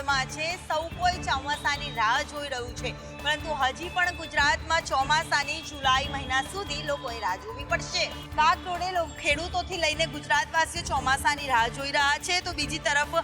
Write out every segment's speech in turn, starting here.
મોડમાં છે। સૌ કોઈ ચોમાસાની રાહ જોઈ રહ્યું છે, પરંતુ હજી પણ ગુજરાતમાં ચોમાસાની જુલાઈ મહિના સુધી લોકોએ રાહ જોવી પડશે। કાગડોળે ખેડૂતોથી લઈને ગુજરાતવાસીઓ ચોમાસાની રાહ જોઈ રહ્યા છે, તો બીજી તરફ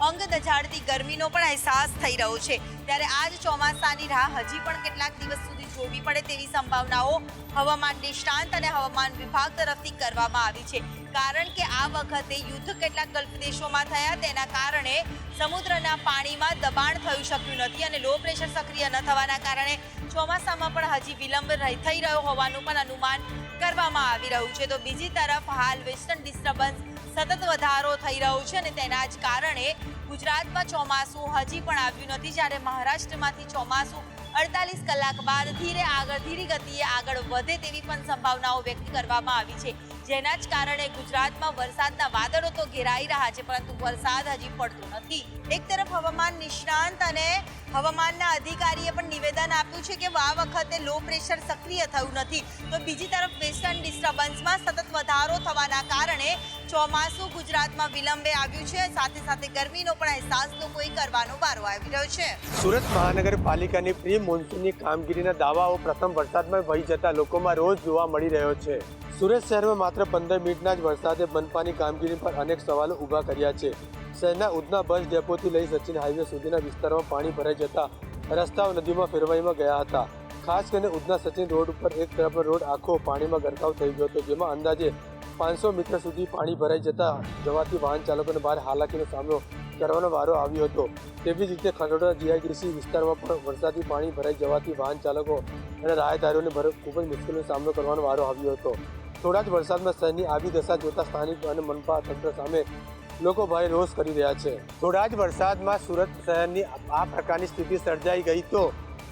અંગ દઝાડતી ગરમીનો પણ અહેસાસ થઈ રહ્યો છે। ત્યારે આજ ચોમાસાની રાહ હજી પણ કેટલાક દિવસ સુધી જોવી પડે તેવી સંભાવનાઓ હવામાન નિષ્ણાંત અને હવામાન વિભાગ તરફથી કરવામાં આવી છે, કારણ કે આ વખતે યુદ્ધ કેટલાક ગલ્ફ દેશોમાં થયા, તેના કારણે સમુદ્રના પાણીમાં દબાણ થઈ શક્યું નથી અને લો પ્રેશર સક્રિય ન થવાના કારણે ચોમાસામાં પણ હજી વિલંબ થઈ રહ્યો હોવાનું પણ અનુમાન કરવામાં આવી રહ્યું છે। તો બીજી તરફ હાલ વેસ્ટર્ન ડિસ્ટર્બન્સ સતત વધારો થઈ રહ્યો છે અને તેના જ કારણે ગુજરાતમાં ચોમાસું હજી પણ આવ્યું નથી, જ્યારે મહારાષ્ટ્રમાંથી ચોમાસું 48 કલાક બાદ ધીરી ગતિએ આગળ વધે તેવી પણ સંભાવનાઓ વ્યક્ત કરવામાં આવી છે, જેના જ કારણે ગુજરાતમાં વરસાદના વાદળો તો ઘેરાઈ રહ્યા છે, પરંતુ વરસાદ હજી પડતો નથી। એક તરફ હવામાન નિષ્ણાંત અને હવામાનના અધિકારીએ પણ નિવેદન આપ્યું છે કે આ વખતે લો પ્રેશર સક્રિય થયું નથી, તો બીજી તરફ વેસ્ટર્ન ડિસ્ટર્બન્સમાં સતત વધારો થવાના કારણે ચોમાસું ગુજરાતમાં વિલંબે આવ્યું છે, સાથે સાથે ગરમીનો પણ અહેસાસ લોકોએ કરવાનો વારો આવી રહ્યો છે। સુરત મહાનગરપાલિકાની પ્રી મોન્સૂનની કામગીરીના દાવાઓ પ્રથમ વરસાદમાં વહી જતા લોકોમાં રોજ જોવા મળી રહ્યો છે। સુરત શહેરમાં માત્ર 15 મિનિટના જ વરસાદે મનપાની કામગીરી પર અનેક સવાલો ઊભા કર્યા છે। શહેરના ઉધના બસ ડેપોથી લઈ સચિન હાઈવે સુધીના વિસ્તારમાં પાણી ભરાઈ જતા રસ્તાઓ નદીમાં ફેરવાઈમાં ગયા હતા। ખાસ કરીને ઉધના સચિન રોડ ઉપર એક તરફનો રોડ આખો પાણીમાં ગરકાવ થઈ ગયો હતો, જેમાં અંદાજે 500 મીટર સુધી પાણી ભરાઈ જવાથી વાહન ચાલકોને ભારે હાલાકીનો સામનો કરવાનો વારો આવ્યો હતો। તેવી જ રીતે ખંડોળા જીઆઈડીસી વિસ્તારમાં પણ વરસાદી પાણી ભરાઈ જવાથી વાહન ચાલકો અને રાહદારીઓને ખૂબ જ મુશ્કેલીનો સામનો કરવાનો વારો આવ્યો હતો। થોડા જ વરસાદમાં શહેરની આવી દશા જોતા સ્થાનિક અને મનપા તંત્ર સામે લોકો ભારે રોષ કરી રહ્યા છે। થોડા જ વરસાદમાં સુરત શહેરની આ પ્રકારની સ્થિતિ સર્જાઈ ગઈ તો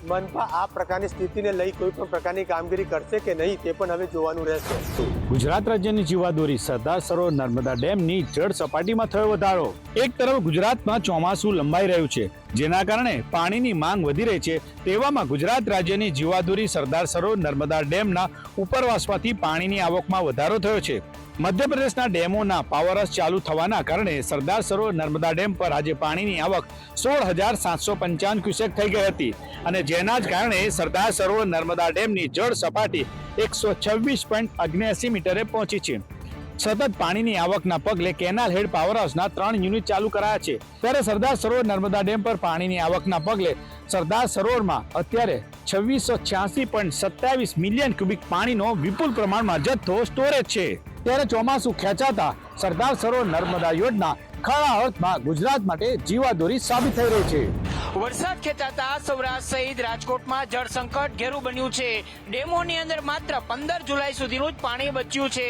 મનપા આ પ્રકારની સ્થિતિને લઈ કોઈ પણ પ્રકારની કામગીરી કરશે કે નહીં તે પણ હવે જોવાનું રહેશે। ગુજરાત રાજ્યની જીવાદોરી સરદાર સરોવર નર્મદા ડેમની જળ સપાટીમાં થયો વધારો। એક તરફ ગુજરાતમાં ચોમાસું લંબાઈ રહ્યું છે, જેના કારણે પાણીની માંગ વધી રહી છે, તેવામાં ગુજરાત રાજ્યની જીવાદોરી સરદાર સરોવર નર્મદા ડેમના ઉપરવાસમાંથી પાણીની આવકમાં વધારો થયો છે। મધ્યપ્રદેશના ડેમોના પાવરસ ચાલુ થવાના કારણે સરદાર સરોવર નર્મદા ડેમ પર આજે પાણીની આવક 16,755 ક્યુસેક થઈ ગઈ હતી અને જેના જ કારણે સરદાર સરોવર નર્મદા ડેમની જળ સપાટી 126.79 મીટરે પહોંચી છે। સતત પાણીની આવકના પગલે કેનાલ હેડ પાવર હાઉસના 3 યુનિટ ચાલુ કરાયા છે, ત્યારે સરદાર સરોવર નર્મદા ડેમ પર પાણીની આવકના પગલે સરદાર સરોવરમાં અત્યારે 2686.27 મિલિયન ક્યુબિક પાણીનો વિપુલ પ્રમાણમાં જથ્થો સ્ટોરેજ છે। ત્યારે ચોમાસું ખેંચાતા સરદાર સરોવર નર્મદા યોજના ખરા અર્થમાં ગુજરાત માટે જીવાદોરી સાબિત થઈ રહી છે। વરસાદ ખેંચાતા સૌરાષ્ટ્ર સહિત રાજકોટમાં જળ સંકટ ઘેરું બન્યું છે। ડેમોની અંદર માત્ર 15 જુલાઈ સુધીનું જ પાણી બચ્યું છે।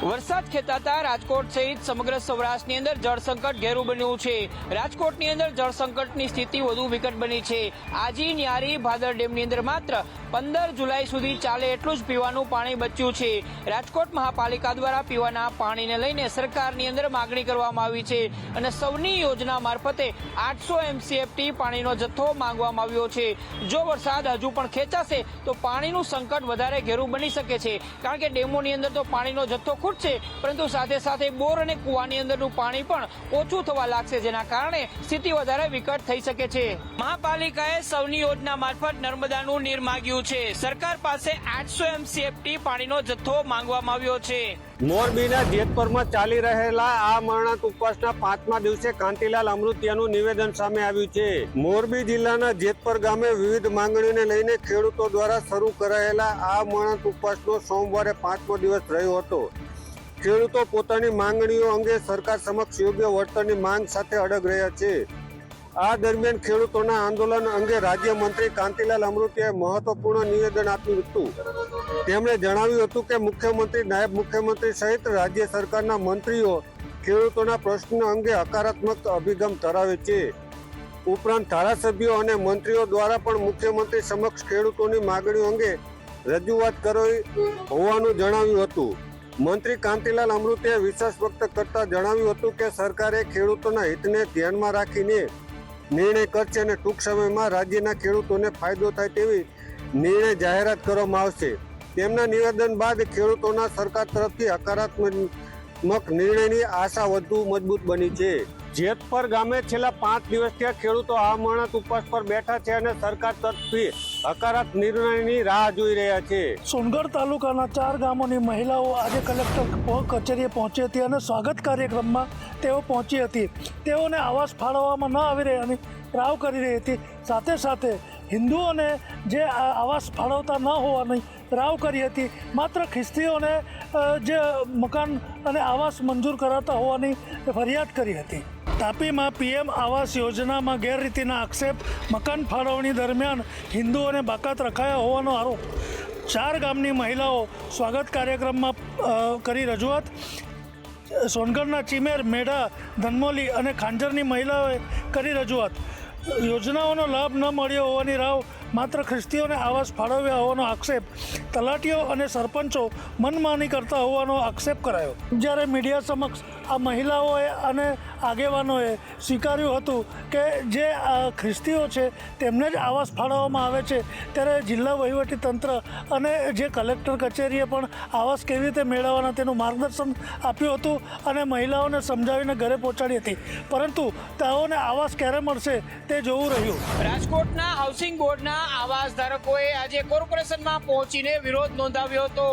વરસાદ ખેંચાતા રાજકોટ સહિત સમગ્ર સૌરાષ્ટ્રની અંદર જળ સંકટ ઘેરું બન્યું છે। રાજકોટની અંદર જળ સંકટની સ્થિતિ વધુ વિકટ બની છે। આજી ન્યારી ભાદર ડેમની અંદર માત્ર 15 જુલાઈ સુધી ચાલે એટલું જ પીવાનું પાણી બચ્યું છે। રાજકોટ મહાપાલિકા દ્વારા પીવાના પાણીને લઈને સરકારની અંદર માગણી કરવામાં આવી છે અને સૌની યોજના મારફતે 800 MCFT પાણીનો જથ્થો માંગવામાં આવ્યો છે। જો વરસાદ હજુ પણ ખેંચાશે તો પાણીનું સંકટ વધારે ઘેરું બની શકે છે, કારણ કે ડેમોની અંદર તો પાણીનો જથ્થો ખૂટશે, પરંતુ સાથે સાથે બોર અને કુવાની અંદરનું પાણી પણ ઓછું થવા લાગશે, જેના કારણે સ્થિતિ વધારે વિકટ થઈ શકે છે। મહાપાલિકાએ સૌની યોજના મારફત નર્મદાનું નીર માંગ્યું છે। સરકાર પાસે 800 MCFT પાણીનો જથ્થો માંગવામાં આવ્યો છે। મોરબીના જેતપુરમાં ચાલી રહેલા આ મરણાંત ઉપવાસના 5મા દિવસે કાંતિલાલ અમૃતિયાનું નિવેદન સામે આવ્યું છે। મોરબી જિલ્લાના જેતપુર ગામે વિવિધ માંગણીઓને લઈને ખેડૂતો દ્વારા શરૂ કરાયેલા આ મરણાંત ઉપવાસનો સોમવારે 5મો દિવસ રહ્યો હતો। ખેડૂતો પોતાની માંગણીઓ અંગે સરકાર સમક્ષ યોગ્ય વળતરની માંગ સાથે અડગ રહ્યા છે। આ દરમિયાન ખેડૂતોના આંદોલન અંગે રાજ્યમંત્રી કાંતિલાલ અમૃતિયાએ મહત્વપૂર્ણ નિવેદન આપ્યું હતું। તેમણે જણાવ્યું હતું કે મુખ્યમંત્રી, નાયબ મુખ્યમંત્રી સહિત રાજ્ય સરકારના મંત્રીઓ ખેડૂતોના પ્રશ્નો અંગે હકારાત્મક અભિગમ ધરાવે છે। ઉપરાંત ધારાસભ્યો અને મંત્રીઓ દ્વારા પણ મુખ્યમંત્રી સમક્ષ ખેડૂતોની માંગણીઓ અંગે રજૂઆત કરી હોવાનું જણાવ્યું હતું। મંત્રી કાંતિલાલ અમૃતિયાએ વિશ્વાસ વ્યક્ત કરતા જણાવ્યું હતું કે સરકારે ખેડૂતોના હિતને ધ્યાનમાં રાખીને નિર્ણય કરશે અને ટૂંક સમયમાં રાજ્યના ખેડૂતોને ફાયદો થાય તેવી નિર્ણય જાહેરાત કરવામાં આવશે। તેમના નિવેદન બાદ ખેડૂતોના સરકાર તરફથી હકારાત્મક નિર્ણયની આશા વધુ મજબૂત બની છે। જેતપર ગામે છેલ્લા 5 દિવસથી ખેડૂતો આમરણાંત ઉપવાસ પર બેઠા છે અને સરકાર તરફથી હકારાત્મક નિર્ણયની રાહ જોઈ રહ્યા છે. સોનગઢ તાલુકાના 4 ગામોની મહિલાઓ આજે કલેક્ટર કચેરીએ પહોંચી હતી અને સ્વાગત કાર્યક્રમમાં તેઓ પહોંચી હતી. તેઓને આવાસ ફાળવવામાં ન આવી રહ્યાની રાવ કરી રહી હતી. સાથે સાથે હિન્દુઓને જે આવાસ ફાળવતા ન હોવાની રાવ કરી હતી. માત્ર ખ્રિસ્તીઓને જે મકાન અને આવાસ મંજૂર કરાતા હોવાની ફરિયાદ કરી હતી. તાપીમાં પીએમ આવાસ યોજનામાં ગેરરીતિના આક્ષેપ, મકાન ફાળવણી દરમિયાન હિન્દુઓને બાકાત રખાયા હોવાનો આરોપ. 4 ગામની મહિલાઓ સ્વાગત કાર્યક્રમમાં કરી રજૂઆત. સોનગઢના ચીમેર, મેઢા, ધનમોલી અને ખાંજરની મહિલાઓએ કરી રજૂઆત. યોજનાઓનો લાભ ન મળ્યો હોવાની રાવ, માત્ર ખ્રિસ્તીઓને આવાસ ફાળવ્યા હોવાનો આક્ષેપ. તલાટીઓ અને સરપંચો મનમાની કરતા હોવાનો આક્ષેપ કરાયો. જ્યારે મીડિયા સમક્ષ આ મહિલાઓએ અને આગેવાનોએ સ્વીકાર્યું હતું કે જે ખ્રિસ્તીઓ છે તેમને જ આવાસ ફાળવવામાં આવે છે, ત્યારે જિલ્લા વહીવટી તંત્ર અને જે કલેક્ટર કચેરીએ પણ આવાસ કેવી રીતે મેળવવાના તેનું માર્ગદર્શન આપ્યું હતું અને મહિલાઓને સમજાવીને ઘરે પહોંચાડી હતી. પરંતુ તેઓને આવાસ ક્યારે મળશે તે જોવું રહ્યું. રાજકોટના હાઉસિંગ બોર્ડના આવાસ ધારકોએ આજે કોર્પોરેશનમાં પહોંચીને વિરોધ નોંધાવ્યો હતો.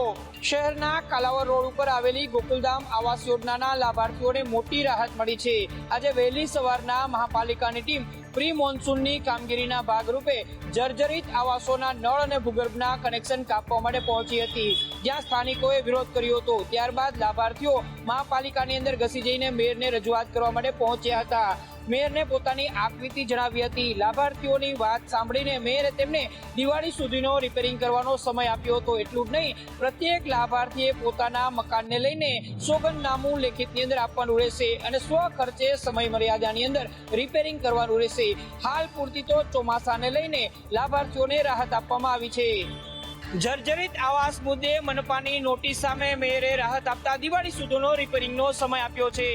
શહેરના કાલાવર રોડ ઉપર આવેલી ગોકુલધામ આવાસ યોજનાના લાભાર્થીઓને મોટી રાહત મળી છે. આજે વહેલી સવારના મહાપાલિકાની ટીમ પ્રી મોન્સૂનની કામગીરીના ભાગરૂપે જર્જરિત આવાસોના નળ અને ભૂગર્ભના કનેક્શન કાપવા માટે પહોંચી હતી, જ્યાં સ્થાનિકોએ વિરોધ કર્યો હતો. ત્યારબાદ લાભાર્થીઓ મહાપાલિકાની અંદર ઘસી જઈને મેયરને રજૂઆત કરવા માટે પહોંચ્યા હતા. મેયરને પોતાની આકૃતિ જણાવી હતી. લાભાર્થીઓની વાત સાંભળીને મેયરે તેમને દિવાળી સુધીનો રિપેરિંગ કરવાનો સમય આપ્યો હતો. એટલું જ નહીં, પ્રત્યેક લાભાર્થીએ પોતાના મકાનને લઈને સોગંદનામું લેખિતની અંદર આપવાનું રહેશે અને સ્વ ખર્ચે સમય મર્યાદાની અંદર રિપેરિંગ કરવાનું રહેશે. હાલ પૂરતી તો ચોમાસાને લઈને લાભાર્થીઓને રાહત આપવામાં આવી છે. જર્જરિત આવાસ મુદ્દે મનપાની નોટિસ સામે મેયરે રાહત આપતા દિવાળી સુધીનો રિપેરિંગનો સમય આપ્યો છે.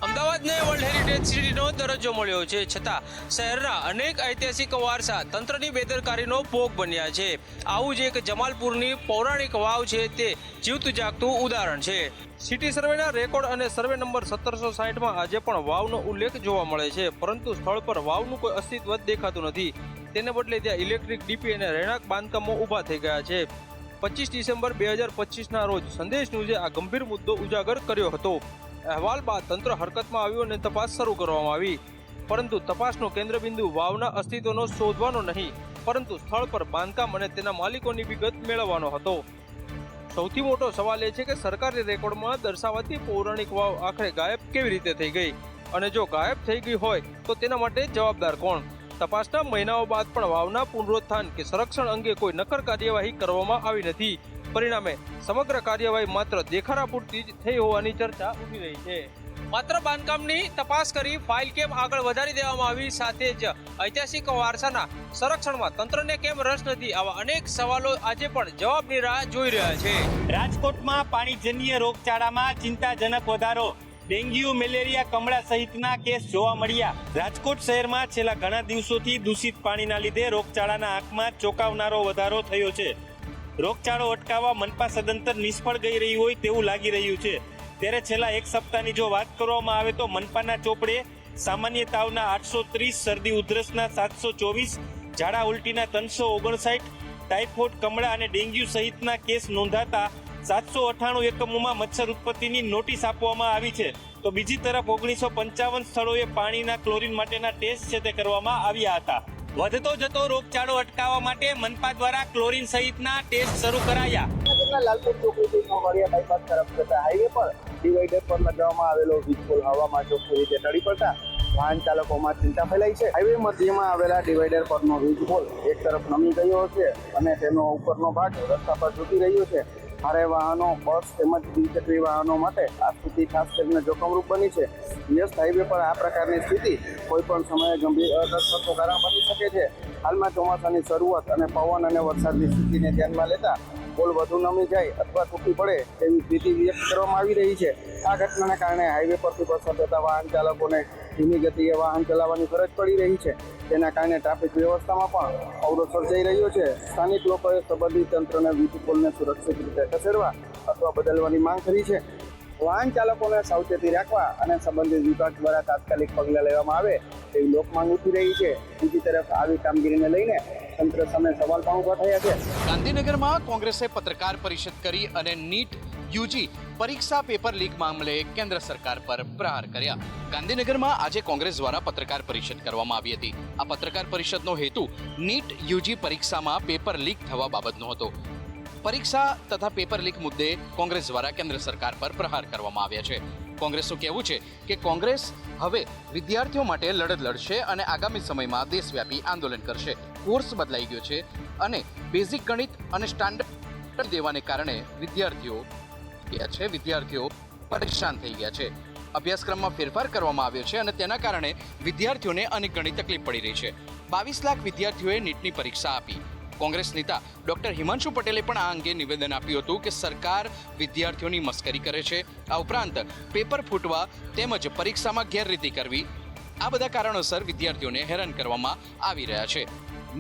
અમદાવાદને વર્લ્ડ હેરિટેજ સિટીનો દરજ્જો મળ્યો છે, છતાં શહેરના અનેક ઐતિહાસિક વારસા તંત્રની બેદરકારીનો ભોગ બન્યા છે. આવું જ એક જમાલપુરની પૌરાણિક વાવ છે, તે જીવતું જાગતું ઉદાહરણ છે. સિટી સર્વેના રેકોર્ડ અને સર્વે નંબર 1760માં આજે પણ વાવનો ઉલ્લેખ જોવા મળે છે, પરંતુ સ્થળ પર વાવનું કોઈ અસ્તિત્વ જ દેખાતું નથી. તેને બદલે ત્યાં ઇલેક્ટ્રિક ડીપી અને રહેણાંક બાંધકામો ઊભા થઈ ગયા છે. 25 ડિસેમ્બર 2025ના રોજ સંદેશ ન્યૂઝે આ ગંભીર મુદ્દો ઉજાગર કર્યો હતો. અહેવાલ બાદ તંત્ર હરકતમાં આવ્યું અને તપાસ શરૂ કરવામાં આવી. પરંતુ તપાસનો કેન્દ્રબિંદુ વાવના અસ્તિત્વનો શોધવાનો નહીં, પરંતુ સ્થળ પર બાંધકામ અને તેના માલિકોની વિગત મેળવવાનો હતો. સૌથી મોટો સવાલ એ છે કે સરકારી રેકોર્ડમાં દર્શાવાતી પૌરાણિક વાવ આખરે ગાયબ કેવી રીતે થઈ ગઈ, અને જો ગાયબ થઈ ગઈ હોય તો તેના માટે જવાબદાર કોણ? તપાસના મહિનાઓ બાદ પણ વાવના પુનરોત્થાન કે સંરક્ષણ અંગે કોઈ નક્કર કાર્યવાહી કરવામાં આવી નથી. પરિણામે સમગ્ર કાર્યવાહી માત્ર દેખાડા પૂરતી જ થઈ હોવાની ચર્ચા ઉઠી રહી છે. માત્ર બાંધકામની તપાસ કરી ફાઇલ કેમ આગળ વધારી દેવામાં આવી, સાથે જ ઐતિહાસિક વારસાના સંરક્ષણમાં તંત્રને કેમ રસ નથી, આવા અનેક સવાલો આજે પણ જવાબની રાહ જોઈ રહ્યા છે. રાજકોટમાં પાણીજન્ય રોગચાળામાં ચિંતાજનક વધારો. ડેન્ગ્યુ, મેલેરિયા, કમળા સહિતના કેસ જોવા મળ્યા. રાજકોટ શહેરમાં છેલ્લા ઘણા દિવસોથી દૂષિત પાણીના લીધે રોગચાળાના આંકમાં ચોંકાવનારો વધારો થયો છે. રોગચાળો અટકાવવા મનપા સદંતર નિષ્ફળ ગઈ રહી હોય તેવું લાગી રહ્યું છે. ત્યારે છેલ્લા એક સપ્તાહની જો વાત કરવામાં આવે તો મનપાના ચોપડે સામાન્ય તાવના 830, શરદી ઉધરસના 724, ઝાડા ઉલટીના 359, ટાઇફોઇડ, કમળા અને ડેન્ગ્યુ સહિતના કેસ નોંધાતા 798 એકમોમાં મચ્છર ઉત્પત્તિની નોટિસ આપવામાં આવી છે. તો બીજી તરફ 1955 સ્થળોએ પાણીના ક્લોરીન માટેના ટેસ્ટ છે તે કરવામાં આવ્યા હતા. વધતો જતો રોગચાળો અટકાવવા માટે મનપા દ્વારા ક્લોરીન સહિતના ટેસ્ટ શરૂ કરાયા. લાલપુર ચોકડીથી મોવાડિયા બાયપાસ તરફ જતા હાઈવે પર ડિવાઈડર પર લગાવવામાં આવેલો વીજપોલ હવામાં ચોખ્ખી રીતે ઢળી પડતા વાહન ચાલકોમાં ચિંતા ફેલાઈ છે. હાઈવે મધ્યમાં આવેલા ડિવાઈડર પરનો વીજપોલ એક તરફ નમી ગયો છે અને તેનો ઉપરનો ભાગ રસ્તા પર તૂટી રહ્યો છે. ભારે વાહનો, બસ તેમજ દ્વિચક્રી વાહનો માટે આ સ્થિતિ ખાસ કરીને જોખમરૂપ બની છે. વ્યસ્ત હાઈવે પર આ પ્રકારની સ્થિતિ કોઈ પણ સમયે ગંભીર અકસ્માતનું કારણ બની શકે છે. હાલમાં ચોમાસાની શરૂઆત અને પવન અને વરસાદની સ્થિતિને ધ્યાનમાં લેતા પોલ વધુ નમી જાય અથવા તૂટી પડે તેવી ભીતિ વ્યક્ત કરવામાં આવી રહી છે. આ ઘટનાને કારણે હાઈવે પરથી પસાર થતા વાહન ચાલકોને ધીમી ગતિએ વાહન ચલાવવાની ફરજ પડી રહી છે. તેના કારણે ટ્રાફિક વ્યવસ્થામાં પણ અવરોધ સર્જાઈ રહ્યો છે. સ્થાનિક લોકોએ સંબંધિત તંત્રને વીજ પોલને સુરક્ષિત રીતે ખસેડવા અથવા બદલવાની માંગ કરી છે. વાહન ચાલકોને સાવચેતી રાખવા અને સંબંધિત વિભાગ દ્વારા તાત્કાલિક પગલાં લેવામાં આવે તેવી લોક માંગ ઉઠી રહી છે. બીજી તરફ આવી કામગીરીને લઈને તંત્ર સામે સવાલ પણ ઉભા થયા છે. ગાંધીનગરમાં કોંગ્રેસે પત્રકાર પરિષદ કરી અને નીટ યુજી પરીક્ષા પેપર લીક મામલે કેન્દ્ર સરકાર પર પ્રહાર કર્યા. ગાંધીનગરમાં આજે કોંગ્રેસ દ્વારા પત્રકાર પરિષદ કરવામાં આવી હતી. આ પત્રકાર પરિષદનો હેતુ નીટ યુજી પરીક્ષામાં પેપર લીક થવા બાબતનો હતો. પરીક્ષા તથા પેપર લીક મુદ્દે કોંગ્રેસ દ્વારા કેન્દ્ર સરકાર પર પ્રહાર કરવામાં આવ્યા છે. કોંગ્રેસનું કહેવું છે કે કોંગ્રેસ હવે વિદ્યાર્થીઓ માટે લડત લડશે અને આગામી સમયમાં દેશવ્યાપી આંદોલન કરશે. કોર્સ બદલાઈ ગયો છે અને બેઝિક ગણિત અને સ્ટાન્ડર્ડ દેવાને કારણે વિદ્યાર્થીઓ પરેશાન થઈ ગયા છે. અભ્યાસક્રમમાં ફેરફાર કરવામાં આવ્યો છે અને તેના કારણે વિદ્યાર્થીઓને અનેક ઘણી તકલીફ પડી રહી છે. 22 લાખ વિદ્યાર્થીઓએ નીટની પરીક્ષા આપી. કોંગ્રેસ નેતા ડોક્ટર હિમાંશુ પટેલે પણ આ અંગે નિવેદન આપ્યું હતું કે સરકાર વિદ્યાર્થીઓની મસ્કરી કરે છે. આ ઉપરાંત પેપર ફૂટવા તેમજ પરીક્ષામાં ગેરરીતિ કરવી, આ બધા કારણોસર વિદ્યાર્થીઓને હેરાન કરવામાં આવી રહ્યા છે.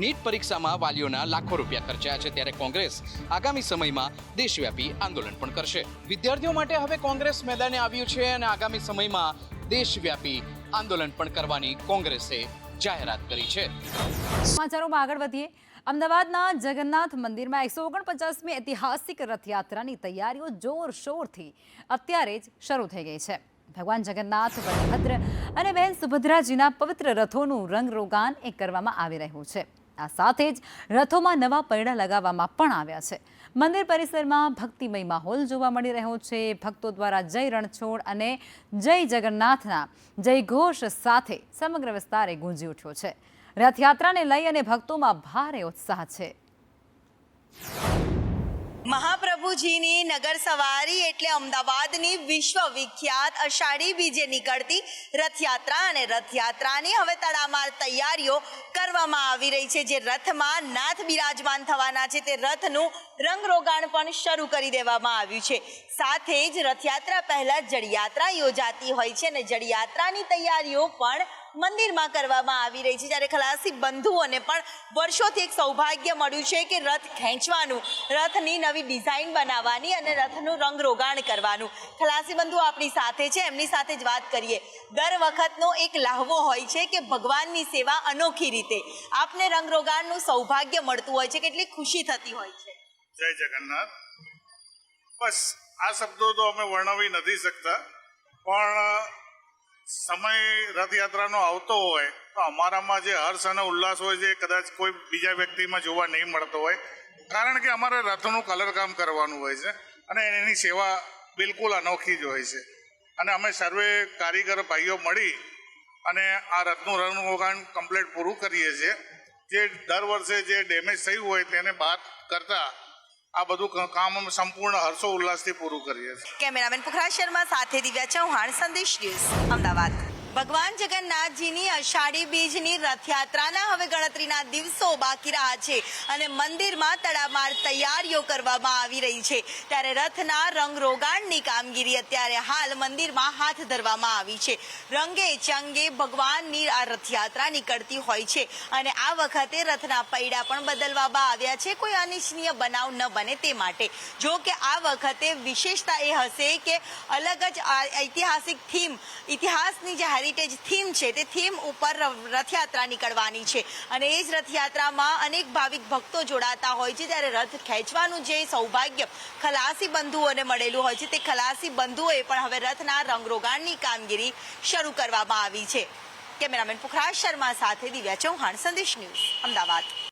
નીટ પરીક્ષામાં વાલીઓના લાખો રૂપિયા ખર્ચાયા છે, ત્યારે કોંગ્રેસ આગામી સમયમાં દેશવ્યાપી આંદોલન પણ કરશે. વિદ્યાર્થીઓ માટે હવે કોંગ્રેસ મેદાને આવ્યું છે અને આગામી સમયમાં દેશવ્યાપી આંદોલન પણ કરવાની કોંગ્રેસે જાહેરાત કરી છે. સમાચારોમાં આગળ વધીએ. અમદાવાદના જગન્નાથ મંદિરમાં 149મી ઐતિહાસિક રથયાત્રાની તૈયારીઓ જોરશોરથી અત્યારે જ શરૂ થઈ ગઈ છે. ભગવાન જગન્નાથ, બલભદ્ર અને બહેન સુભદ્રાજીના પવિત્ર રથોનું રંગરોગાન કરવામાં આવી રહ્યું છે. આ સાથે જ રથોમાં નવા પૈડા લગાવવામાં પણ આવ્યા છે. મંદિર પરિસરમાં ભક્તિમય માહોલ જોવા મળી રહ્યો છે. ભક્તો દ્વારા જય રણછોડ અને જય જગન્નાથના જયઘોષ સાથે સમગ્ર વિસ્તાર ગુંજી ઉઠ્યો છે. રથયાત્રાને લઈ અને ભક્તોમાં ભારે ઉત્સાહ છે. મહાપ્રભુજીની નગર સવારી એટલે અમદાવાદની વિશ્વવિખ્યાત અષાઢી બીજે નીકળતી રથયાત્રા અને રથયાત્રાની હવે તડામાર તૈયારીઓ કરવામાં આવી રહી છે. જે રથમાં નાથ બિરાજમાન થવાના છે તે રથનું રંગરોગાણ પણ શરૂ કરી દેવામાં આવ્યું છે. સાથે જ રથયાત્રા પહેલા જળયાત્રા યોજાતી હોય છે અને જળયાત્રાની તૈયારીઓ પણ મંદિરમાં કરવામાં આવી રહી છે. જ્યારે ખલાસી બંધુઓને પણ વર્ષોથી એક સૌભાગ્ય મળ્યું છે કે રથ ખેંચવાનું, રથની નવી ડિઝાઇન બનાવવાની અને રથનું રંગરોગાણ કરવાનું. ખલાસી બંધુ આપણી સાથે છે, એમની સાથે જ વાત કરીએ. દર વખતનો એક લહાવો હોય છે કે ભગવાનની સેવા અનોખી રીતે આપને રંગરોગાણનું સૌભાગ્ય મળતું હોય છે, કેટલી ખુશી થતી હોય છે. જય જગન્નાથ. બસ આ શબ્દો તો અમે વર્ણવી નથી શકતા, પણ સમય રથયાત્રાનો આવતો હોય તો અમારામાં જે હર્ષ અને ઉલ્લાસ હોય છે કદાચ કોઈ બીજા વ્યક્તિમાં જોવા નહીં મળતો હોય. કારણ કે અમારે રથનું કલરકામ કરવાનું હોય છે અને એની સેવા બિલકુલ અનોખી જ હોય છે. અને અમે સર્વે કારીગર ભાઈઓ મળી અને આ રથનું રંગરોગાણ કમ્પ્લીટ પૂરું કરીએ છીએ. જે દર વર્ષે જે ડેમેજ થયું હોય તેને બાદ કરતાં આ બધું કામ અમે સંપૂર્ણ હર્ષો ઉલ્લાસથી પૂરું કરીએ છીએ. કેમેરામેન પુખરાજ શર્મા સાથે દિવ્યા ચૌહાણ, સંદેશ ન્યૂઝ, અમદાવાદ. ભગવાન જગન્નાથજીની અષાઢી બીજની રથયાત્રાના હવે ગણતરીના દિવસો બાકી રહ્યા છે અને મંદિરમાં તડામાર તૈયારીઓ કરવામાં આવી રહી છે. ત્યારે રથના રંગરોગાણની કામગીરી અત્યારે હાલ મંદિરમાં હાથ ધરવામાં આવી છે. રંગે ચંગે ભગવાનની આ રથયાત્રા નીકળતી હોય છે અને આ વખતે રથના પૈડા પણ બદલવામાં આવ્યા છે, કોઈ અનિચ્છનીય બનાવ ન બને તે માટે. જો કે આ વખતે વિશેષતા એ હશે કે અલગ જ ઐતિહાસિક થીમ, ઇતિહાસની જે હેરિટેજ થીમ છે તે થીમ ઉપર રથયાત્રા નીકળવાની છે અને એ જ રથયાત્રામાં અનેક ભાવિક ભક્તો જોડાતા હોય છે. ત્યારે રથ ખેંચવાનું જે સૌભાગ્ય ખલાસી બંધુઓને મળેલું હોય છે તે ખલાસી બંધુઓએ પણ હવે રથના રંગરોગાણની કામગીરી શરૂ કરવામાં આવી છે. કેમેરામેન પુખરાજ શર્મા સાથે દિવ્યા ચૌહાણ, સંદેશ ન્યૂઝ, અમદાવાદ.